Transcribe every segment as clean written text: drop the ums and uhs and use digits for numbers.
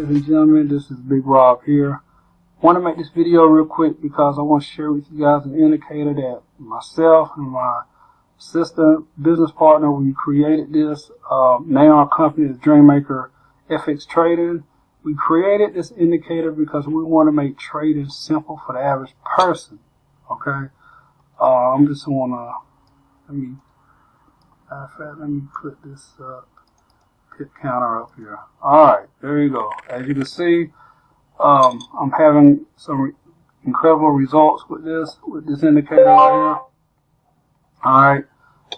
ladies and gentlemen, this is Big Rob here. I want to make this video real quick because I want to share with you guys an indicator that myself and my assistant business partner, we created this. Name our company is Dreammaker FX Trading. We created this indicator because we want to make trading simple for the average person. Okay, I'm just wanna let me put this pip counter up here. All right, there you go. As you can see, I'm having some incredible results with this indicator right here. All right,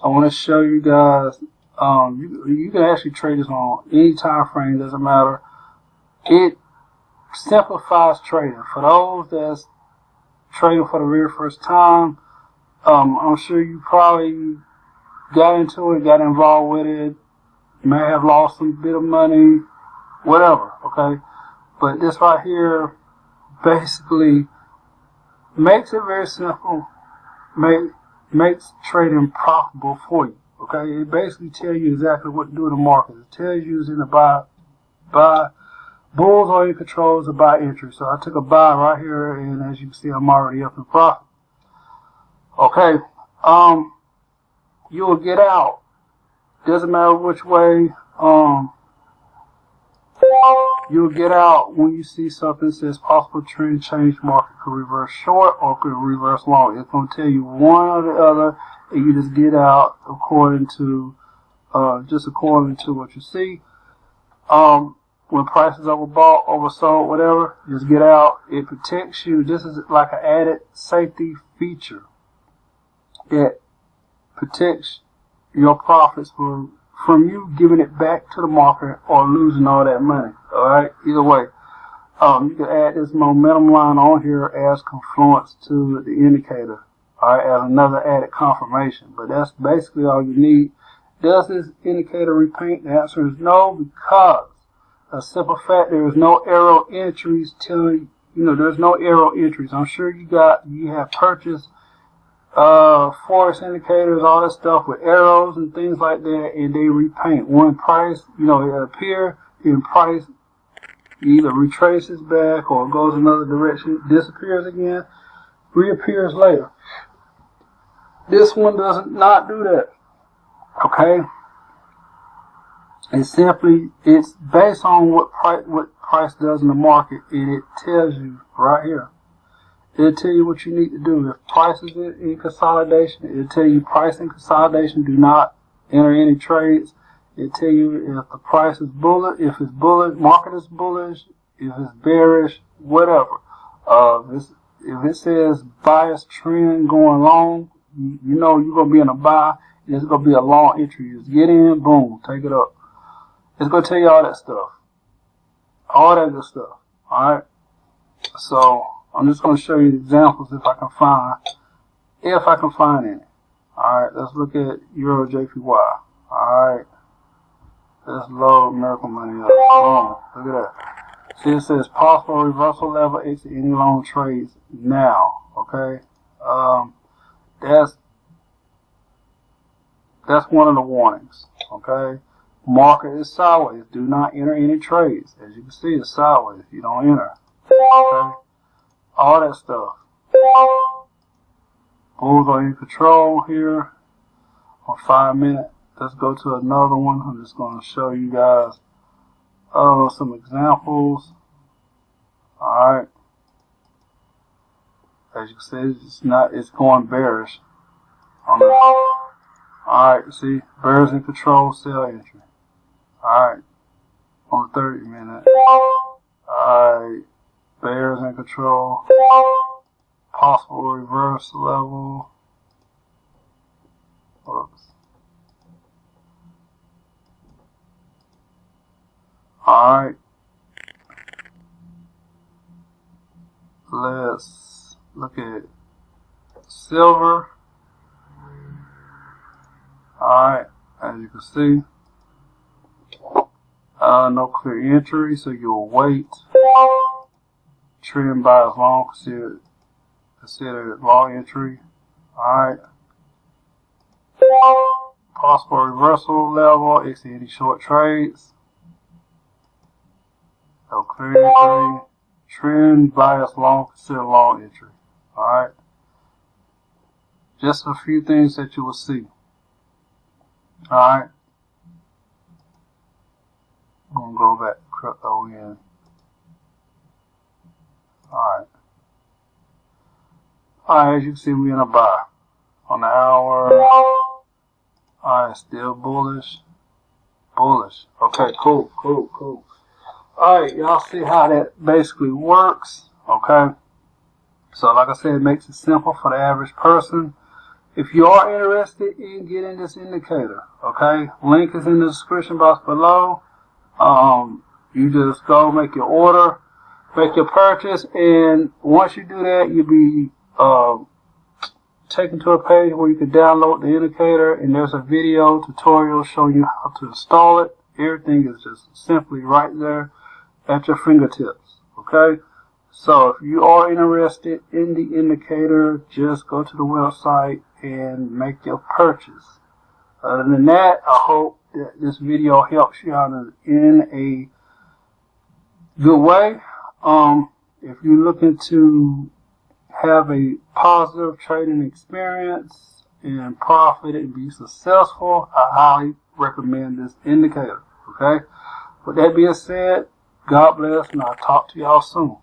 I want to show you guys. You can actually trade this on any time frame. Doesn't matter. It simplifies trading for those that's trading for the very first time. I'm sure you probably got into it, got involved with it. You may have lost some bit of money, whatever. Okay, but this right here basically makes it very simple. Makes trading profitable for you. Okay, it basically tells you exactly what to do in the market. It tells you in the buy bulls or in controls or buy entry. So I took a buy right here, and as you can see, I'm already up in profit. Okay, you will get out. Doesn't matter which way. You will get out when you see something that says possible trend change. Market could reverse short or could reverse long. It's going to tell you one or the other, and you just get out according to what you see. When prices overbought, oversold, whatever, just get out. It protects you. This is like an added safety feature. It protects your profits from you giving it back to the market or losing all that money. All right, either way, you can add this momentum line on here as confluence to the indicator. All right, as another added confirmation. But that's basically all you need. Does this indicator repaint? The answer is no, because a simple fact, there is no arrow entries telling there's no arrow entries. I'm sure you have purchased Forex indicators, all that stuff with arrows and things like that, and they repaint. When price, it appear in price, either retraces back or goes another direction, disappears again, reappears later. This one does not do that. Okay? It's based on what price does in the market, and it tells you right here. It'll tell you what you need to do. If price is in consolidation, it'll tell you price in consolidation, do not enter any trades. It'll tell you if the price is bullish, if it's bullish, market is bullish, if it's bearish, whatever. If it says bias trend going long, you know you're going to be in a buy, and it's going to be a long entry. You just get in, boom, take it up. It's going to tell you all that stuff. All that good stuff. Alright? So, I'm just going to show you examples if I can find any. Alright, let's look at Euro JPY. Alright. Let's load American money up. Boom. Look at that. See, it says possible reversal level, exit any long trades now. Okay? That's one of the warnings. Okay? Market is sideways. Do not enter any trades. As you can see, it's sideways. You don't enter. Okay? All that stuff. Bulls are in control here on 5 minutes. Let's go to another one. I'm just going to show you guys some examples. Alright. As you can see, it's going bearish. Alright, see, bears in control, sell entry. Alright, on 30 minutes. Alright, bears in control. Possible reverse level. Oops. Alright. Let's look at silver. Alright, as you can see, no clear entry, so you'll wait. Trend by as long, consider it long entry. Alright. Possible reversal level, exit any short trades. So clear entry, trend bias long, consider long entry. Alright. Just a few things that you will see. Alright. I'm going to go back to crypto again. Alright. Alright, as you can see, we're in a buy. On the hour. Alright, still bullish. Bullish. Okay, cool. Alright, y'all see how that basically works. Okay. So like I said, it makes it simple for the average person. If you are interested in getting this indicator, okay, link is in the description box below. You just go make your order, make your purchase, and once you do that, you'll be taken to a page where you can download the indicator, and there's a video tutorial showing you how to install it. Everything is just simply right there at your fingertips, okay? So if you are interested in the indicator, just go to the website and make your purchase. Other than that, I hope that this video helps you out in a good way. If you're looking to have a positive trading experience and profit and be successful, I highly recommend this indicator. Okay? With that being said, God bless, and I'll talk to y'all soon.